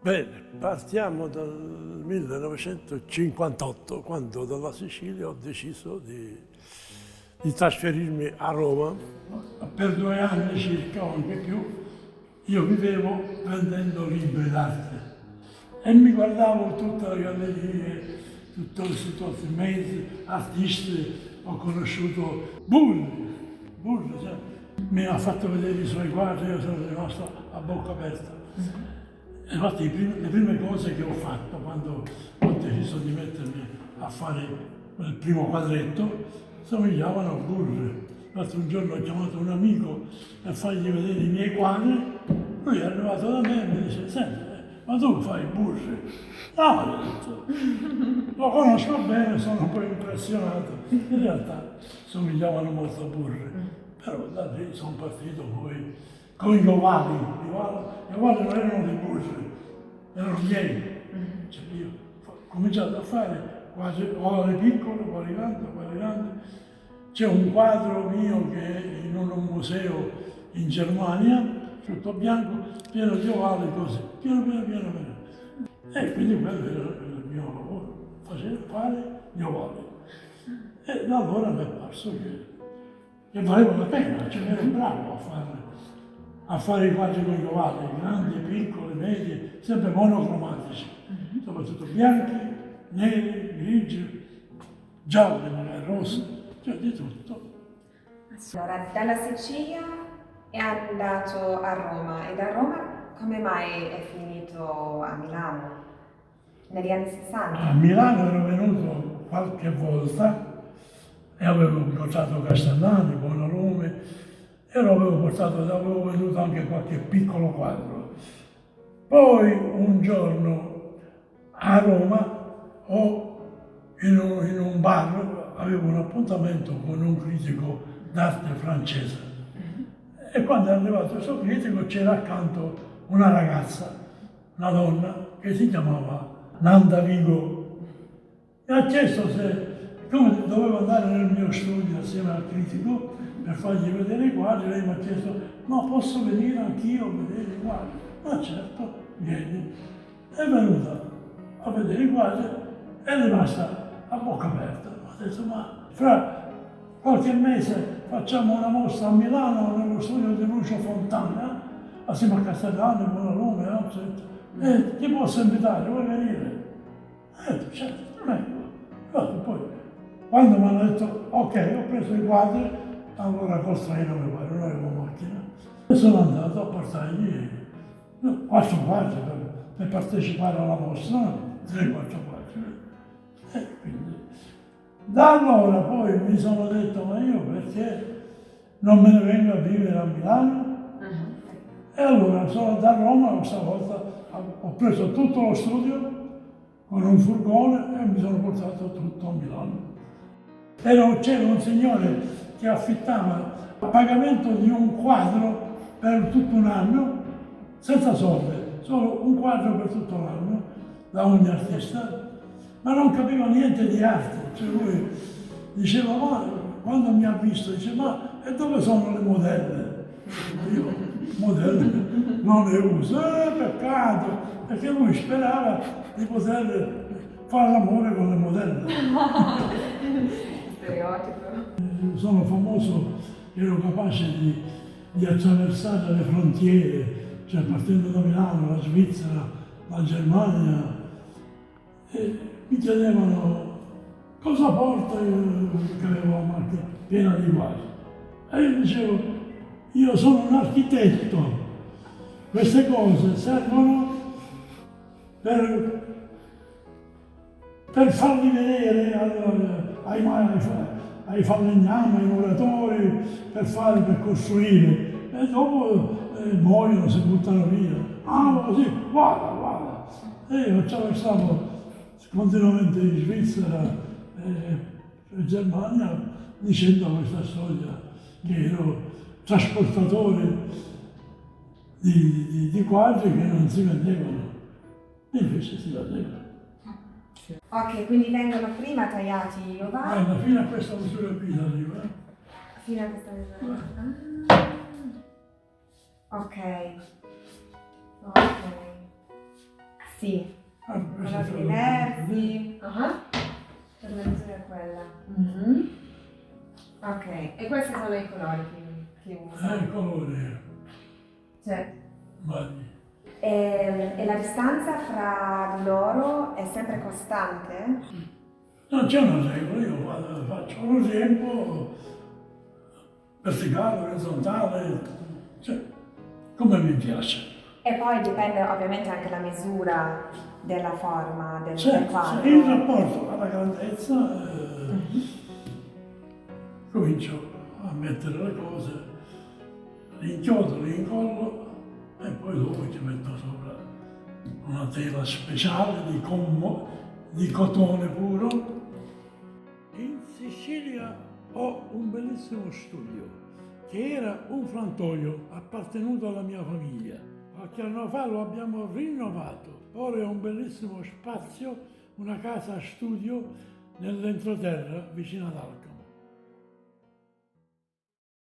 Bene, partiamo dal 1958, quando dalla Sicilia ho deciso di trasferirmi a Roma. Per 2 anni circa, o anche più, io vivevo vendendo libri d'arte e mi guardavo tutte le gallerie, tutte le situazioni, mezzi, artisti. Ho conosciuto Burri, cioè, mi ha fatto vedere i suoi quadri, io sono rimasto a bocca aperta. Infatti le prime cose che ho fatto quando ho deciso di mettermi a fare il primo quadretto somigliavano a Burri. Infatti un giorno ho chiamato un amico per fargli vedere i miei quadri, lui è arrivato da me e mi dice: senti, ma tu fai Burri? No, gli ho detto, lo conosco bene, sono un po' impressionato. In realtà somigliavano molto a Burri, però da lì sono partito poi con i Govali. I Govali non erano dei Burri, erano miei. Cioè io ho cominciato a fare quasi ovale piccole, poi grandi. C'è un quadro mio che è in un museo in Germania, tutto bianco, pieno di ovali così, pieno. E quindi quello era il mio lavoro, fare gli ovali. E da allora mi è parso che valeva la pena, cioè ero bravo a fare i quadri con gli ovali, grandi, piccoli, medi, sempre monocromatici, soprattutto bianchi, neri, grigi, gialli, magari rossi, cioè di tutto. Allora, dalla Sicilia è andato a Roma e da Roma come mai è finito a Milano? Negli anni 60? A Milano ero venuto qualche volta e avevo incontrato Castellani, Buonarrome, e avevo venduto anche qualche piccolo quadro. Poi un giorno a Roma in un bar avevo un appuntamento con un critico d'arte francese e quando è arrivato questo critico c'era accanto una ragazza, una donna che si chiamava Nanda Vigo. Mi ha chiesto come dovevo andare nel mio studio assieme al critico per fargli vedere i quadri, lei mi ha chiesto: ma posso venire anch'io a vedere i quadri? Ma certo, vieni. È venuta a vedere i quadri e è rimasta a bocca aperta. Ho detto: ma fra qualche mese facciamo una mostra a Milano nello studio di Lucio Fontana, assieme a Castellani, Buonarrome, e ti posso invitare, vuoi venire? E ho detto: certo, vengo. Poi, quando mi hanno detto ok, ho preso i quadri, allora col traino mi pare, non avevo macchina, e sono andato a portargli 4 quadri per partecipare alla mostra, 3-4 quadri. E quindi, da allora poi mi sono detto: ma io perché non me ne vengo a vivere a Milano? E allora sono da Roma, questa volta ho preso tutto lo studio con un furgone e mi sono portato tutto a Milano. C'era un signore che affittava a pagamento di un quadro per tutto un anno, senza soldi, solo un quadro per tutto l'anno, da ogni artista, ma non capiva niente di arte. Cioè lui diceva: ma quando mi ha visto, dice: ma e dove sono le modelle? Io modelle non le uso, peccato, perché lui sperava di poter fare l'amore con le modelle. Stereotipo. Sono famoso, ero capace di attraversare le frontiere, cioè partendo da Milano, la Svizzera, la Germania, e mi chiedevano cosa porta, io che avevo la macchina piena di guai. E io dicevo: io sono un architetto, queste cose servono per farli vedere ai falegnami, ai muratori, per costruire. E dopo muoiono, si buttano via. Ah, così, guarda. E io attraversavo continuamente in Svizzera e Germania dicendo questa storia, che ero trasportatore di quadri che non si vendevano, e invece si vendevano. Ok, quindi vengono prima tagliati gli ovali? Fino a questa misura qui arriva. Fino a questa misura. Ok. Sì, Questi colori sono diversi. Per la misura è quella. Mhm. Ok, e questi sono i colori che usa. il colore, Cioè, guardi. e la distanza fra di loro è sempre costante? Non c'è una regola, io faccio uno tempo verticale, orizzontale, cioè, come mi piace. E poi dipende ovviamente anche la misura della forma del Certo, quadro. in rapporto alla grandezza comincio a mettere le cose, li inchiodo, li incollo e poi dopo ci metto sopra una tela speciale di cotone puro. In Sicilia ho un bellissimo studio che era un frantoio appartenuto alla mia famiglia. Qualche anno fa lo abbiamo rinnovato. Ora è un bellissimo spazio, una casa studio nell'entroterra vicino ad Alcamo.